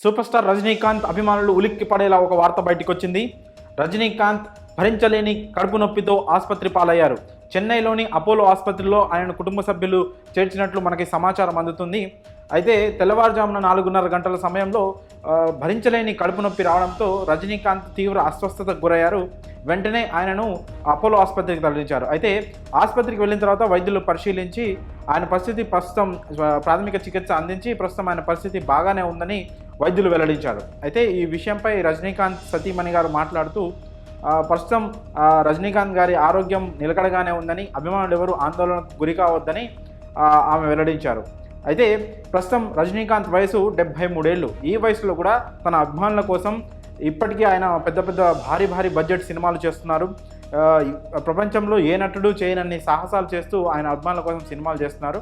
Super star Rajinikanth అభిమానులు ఉలిక్కి పడేలా ఒక వార్త బయటకొచ్చింది. రజనీకాంత్ భరించలేని కడుపు నొప్పితో ఆసుపత్రి పాలయ్యారు. చెన్నైలోని అపోలో ఆసుపత్రిలో ఆయన కుటుంబ సభ్యులు చేర్చినట్లు మనకి సమాచారం అందుతుంది. అయితే తెల్లవారుజామున 4:30 గంటల సమయంలో భరించలేని కడుపు నొప్పి రావడంతో రజనీకాంత్ తీవ్ర అస్వస్థతకు గురయ్యారు. వెంటనే ఆయనను అపోలో ఆసుపత్రికి తరలించారు. అయితే ఆసుపత్రికి వెళ్ళిన తర్వాత వైద్యులు పరిశీలించి ఆయన పరిస్థితి ప్రస్తుతం ప్రాథమిక చికిత్స అందించి ప్రస్తుతం ఆయన పరిస్థితి బాగానే ఉందని వైద్యులు వెల్లడించారు. అయితే ఈ విషయంపై రజనీకాంత్ సతీమణి గారు మాట్లాడుతూ ప్రస్తుతం రజనీకాంత్ గారి ఆరోగ్యం నిలకడగానే ఉందని, అభిమానులు ఎవరు ఆందోళనకు గురి కావద్దని ఆమె వెల్లడించారు. అయితే ప్రస్తుతం రజనీకాంత్ వయసు 73 ఏళ్ళు. ఈ వయసులో కూడా తన అభిమానుల కోసం ఇప్పటికీ ఆయన పెద్ద భారీ బడ్జెట్ సినిమాలు చేస్తున్నారు. ప్రపంచంలో ఏ నటుడు చేయనన్ని సాహసాలు చేస్తూ ఆయన అభిమానుల కోసం సినిమాలు చేస్తున్నారు.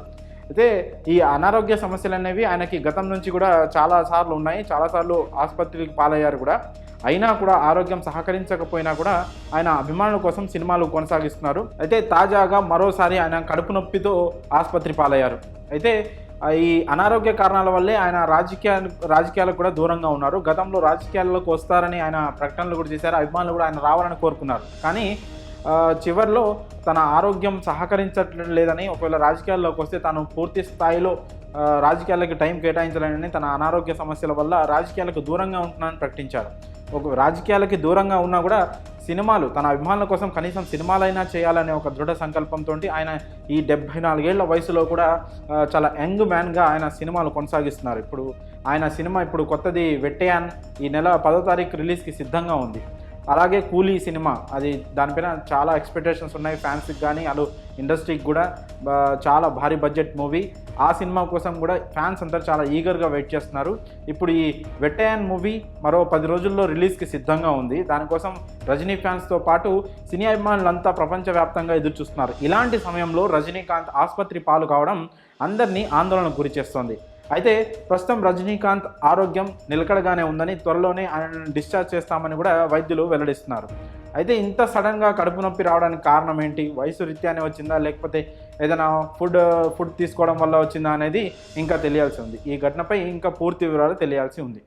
అయితే ఈ అనారోగ్య సమస్యలు అనేవి ఆయనకి గతం నుంచి కూడా చాలాసార్లు ఉన్నాయి. చాలాసార్లు ఆసుపత్రికి పాలయ్యారు కూడా. అయినా కూడా ఆరోగ్యం సహకరించకపోయినా కూడా ఆయన అభిమానుల కోసం సినిమాలు కొనసాగిస్తున్నారు. అయితే తాజాగా మరోసారి ఆయన కడుపు నొప్పితో ఆసుపత్రి పాలయ్యారు. అయితే ఈ అనారోగ్య కారణాల వల్లే ఆయన రాజకీయాలకు కూడా దూరంగా ఉన్నారు. గతంలో రాజకీయాల్లోకి వస్తారని ఆయన ప్రకటనలు కూడా చేశారు. అభిమానులు కూడా ఆయన రావాలని కోరుకున్నారు. కానీ చివరిలో తన ఆరోగ్యం సహకరించట్లేదు లేదని, ఒకవేళ రాజకీయాల్లోకి వస్తే తాను పూర్తి స్థాయిలో రాజకీయాలకు టైం కేటాయించలేనని, తన అనారోగ్య సమస్యల వల్ల రాజకీయాలకు దూరంగా ఉంటున్నానని ప్రకటించారు. ఒక రాజకీయాలకి దూరంగా ఉన్నా కూడా సినిమాలు, తన అభిమానుల కోసం కనీసం సినిమాలైనా చేయాలనే ఒక దృఢ సంకల్పంతో ఆయన ఈ 74 ఏళ్ల వయసులో కూడా చాలా యంగ్ మ్యాన్గా ఆయన సినిమాలు కొనసాగిస్తున్నారు. ఇప్పుడు ఆయన సినిమా కొత్తది వెట్టయాన్ ఈ నెల 10వ తారీఖు రిలీజ్కి సిద్ధంగా ఉంది. అలాగే కూలీ సినిమా, అది దానిపైన చాలా ఎక్స్పెక్టేషన్స్ ఉన్నాయి ఫ్యాన్స్కి కానీ అటు ఇండస్ట్రీకి కూడా. చాలా భారీ బడ్జెట్ మూవీ. ఆ సినిమా కోసం కూడా ఫ్యాన్స్ అంతా చాలా ఈగర్గా వెయిట్ చేస్తున్నారు. ఇప్పుడు ఈ వెట్టయాన్ మూవీ మరో 10 రోజుల్లో రిలీజ్కి సిద్ధంగా ఉంది. దానికోసం రజనీ ఫ్యాన్స్తో పాటు సినీ అభిమానులంతా ప్రపంచవ్యాప్తంగా ఎదురు చూస్తున్నారు. ఇలాంటి సమయంలో రజనీకాంత్ ఆసుపత్రి పాలు కావడం అందరినీ ఆందోళనకు గురి చేస్తోంది. అయితే ప్రస్తుతం రజనీకాంత్ ఆరోగ్యం నిలకడగానే ఉందని, త్వరలోనే ఆయనను డిశ్చార్జ్ చేస్తామని కూడా వైద్యులు వెల్లడిస్తున్నారు. అయితే ఇంత సడన్గా కడుపు నొప్పి రావడానికి కారణం ఏంటి? వయసు రీత్యానే వచ్చిందా, లేకపోతే ఏదైనా ఫుడ్ తీసుకోవడం వల్ల వచ్చిందా అనేది ఇంకా తెలియాల్సి ఉంది. ఈ ఘటనపై ఇంకా పూర్తి వివరాలు తెలియాల్సి ఉంది.